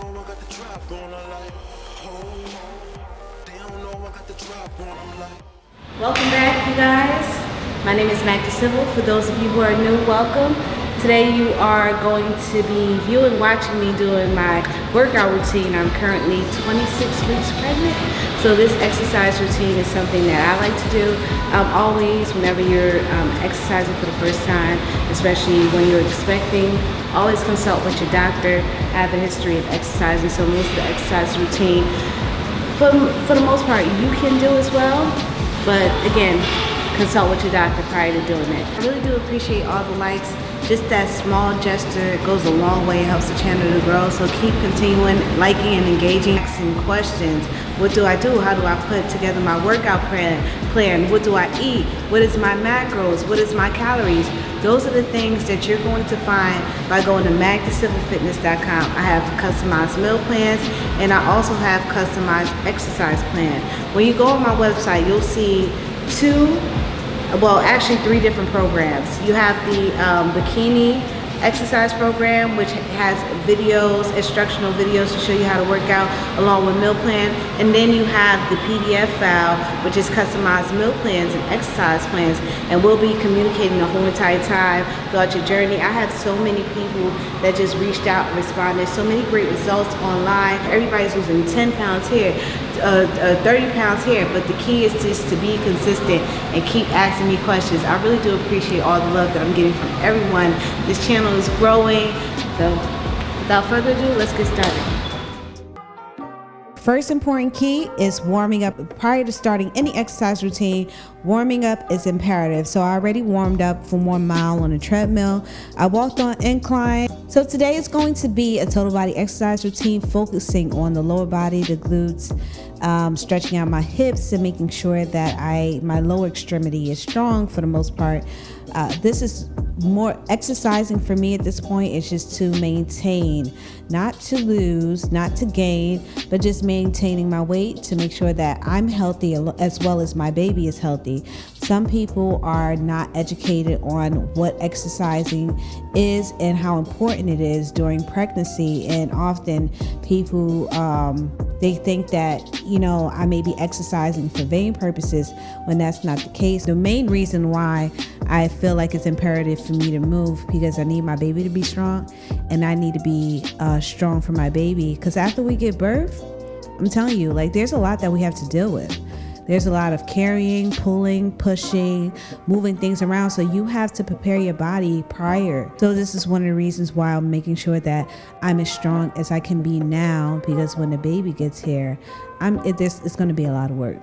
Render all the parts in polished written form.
know I got the drop on her like, oh, they don't know I got the drop on them like. Welcome back, you guys. My name is Magda. For those of you who are new, welcome. Today you are going to be watching me doing my workout routine. I'm currently 26 weeks pregnant, so this exercise routine is something that I like to do always whenever you're exercising for the first time, especially when you're expecting. Always consult with your doctor. I have a history of exercising, so most of the exercise routine, for the most part, you can do as well. But again, consult with your doctor prior to doing it. I really do appreciate all the likes. Just that small gesture goes a long way, helps the channel to grow. So keep continuing liking and engaging, asking questions. What do I do? How do I put together my workout plan? What do I eat? What is my macros? What is my calories? Those are the things that you're going to find by going to magdacivilfitness.com. I have customized meal plans, and I also have customized exercise plan. When you go on my website, you'll see actually three different programs. You have the bikini exercise program, which has videos, instructional videos to show you how to work out along with meal plan. And then you have the PDF file, which is customized meal plans and exercise plans. And we'll be communicating the whole entire time throughout your journey. I have so many people that just reached out and responded. So many great results online. Everybody's losing 10 pounds here, 30 pounds here. But the key is just to be consistent and keep asking me questions. I really do appreciate all the love that I'm getting from everyone. This channel is growing. So without further ado, let's get started. First important key is warming up. Prior to starting any exercise routine, warming up is imperative. So I already warmed up for 1 mile on a treadmill. I walked on incline. So today is going to be a total body exercise routine focusing on the lower body, the glutes, stretching out my hips and making sure that my lower extremity is strong for the most part. This is more exercising for me at this point. It's just to maintain, not to lose, not to gain, but just maintaining my weight to make sure that I'm healthy as well as my baby is healthy. Some people are not educated on what exercising is and how important it is during pregnancy, and often people they think that, I may be exercising for vain purposes when that's not the case. The main reason why I feel like it's imperative for me to move, because I need my baby to be strong, and I need to be strong for my baby. Because after we give birth, I'm telling you, there's a lot that we have to deal with. There's a lot of carrying, pulling, pushing, moving things around. So you have to prepare your body prior. So this is one of the reasons why I'm making sure that I'm as strong as I can be now, because when the baby gets here, it's going to be a lot of work.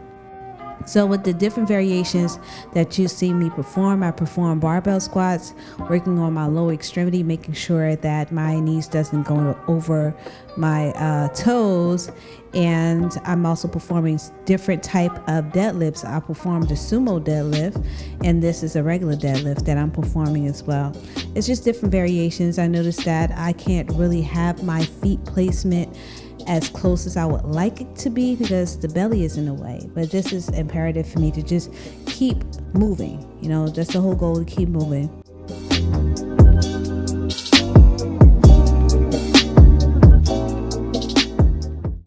So with the different variations that you see me perform, I perform barbell squats, working on my lower extremity, making sure that my knees doesn't go over my toes. And I'm also performing different type of deadlifts. I perform the sumo deadlift, and this is a regular deadlift that I'm performing as well. It's just different variations. I noticed that I can't really have my feet placement as close as I would like it to be because the belly is in the way. But this is imperative for me to just keep moving. That's the whole goal, to keep moving.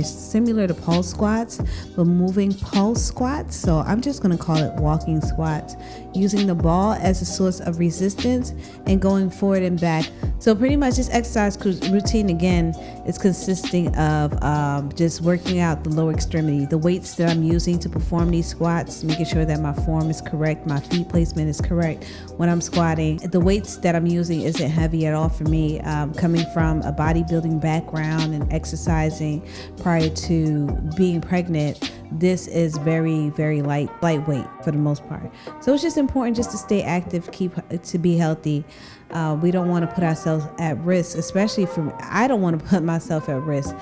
Similar to pulse squats, but moving pulse squats. So I'm just going to call it walking squats, using the ball as a source of resistance and going forward and back. So pretty much this exercise routine, again, is consisting of just working out the lower extremity. The weights that I'm using to perform these squats, making sure that my form is correct, my feet placement is correct when I'm squatting. The weights that I'm using isn't heavy at all for me. Coming from a bodybuilding background and exercising prior to being pregnant, this is very, very lightweight for the most part. So it's just important just to stay active, to be healthy. We don't want to put ourselves at risk, especially I don't want to put myself at risk.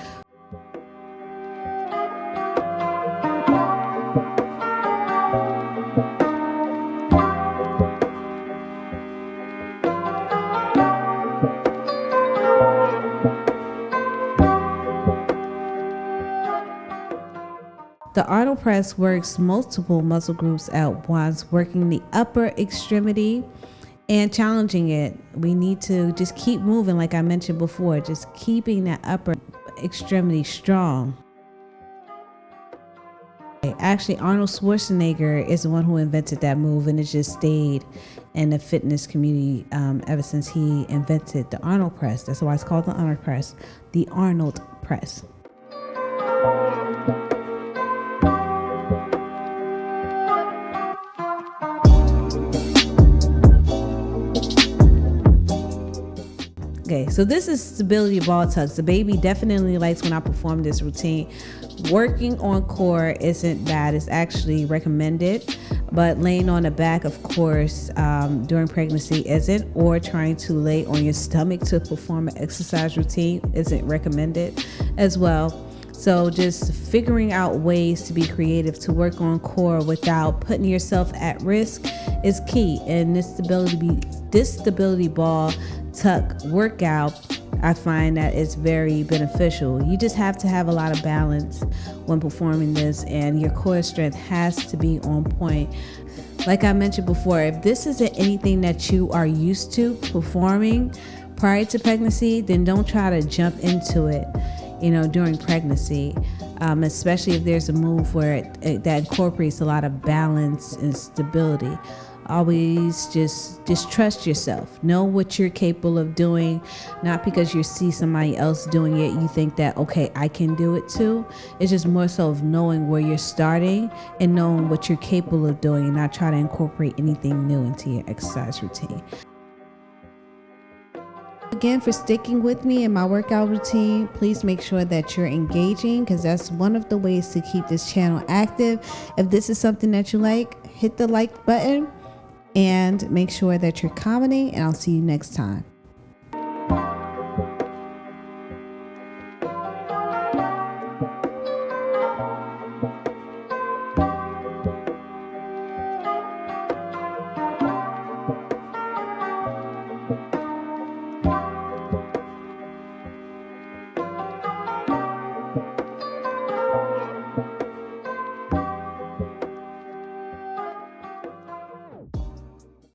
The Arnold press works multiple muscle groups at once, working the upper extremity and challenging it. We need to just keep moving, like I mentioned before, just keeping that upper extremely strong. Actually, Arnold Schwarzenegger is the one who invented that move, and it just stayed in the fitness community ever since he invented the Arnold press. That's why it's called the Arnold press, the Arnold press. Okay, so this is stability ball tucks. The baby definitely likes when I perform this routine. Working on core isn't bad. It's actually recommended, but laying on the back, of course, during pregnancy isn't, or trying to lay on your stomach to perform an exercise routine isn't recommended as well. So just figuring out ways to be creative to work on core without putting yourself at risk is key. And this stability ball tuck workout, I find that it's very beneficial. You just have to have a lot of balance when performing this, and your core strength has to be on point. Like I mentioned before, if this isn't anything that you are used to performing prior to pregnancy, then don't try to jump into it, during pregnancy, especially if there's a move where that incorporates a lot of balance and stability. Always just trust yourself. Know what you're capable of doing. Not because you see somebody else doing it, you think that, okay, I can do it too. It's just more so of knowing where you're starting and knowing what you're capable of doing, and not try to incorporate anything new into your exercise routine. Again, for sticking with me in my workout routine, please make sure that you're engaging, because that's one of the ways to keep this channel active. If this is something that you like, hit the like button and make sure that you're commenting, and I'll see you next time.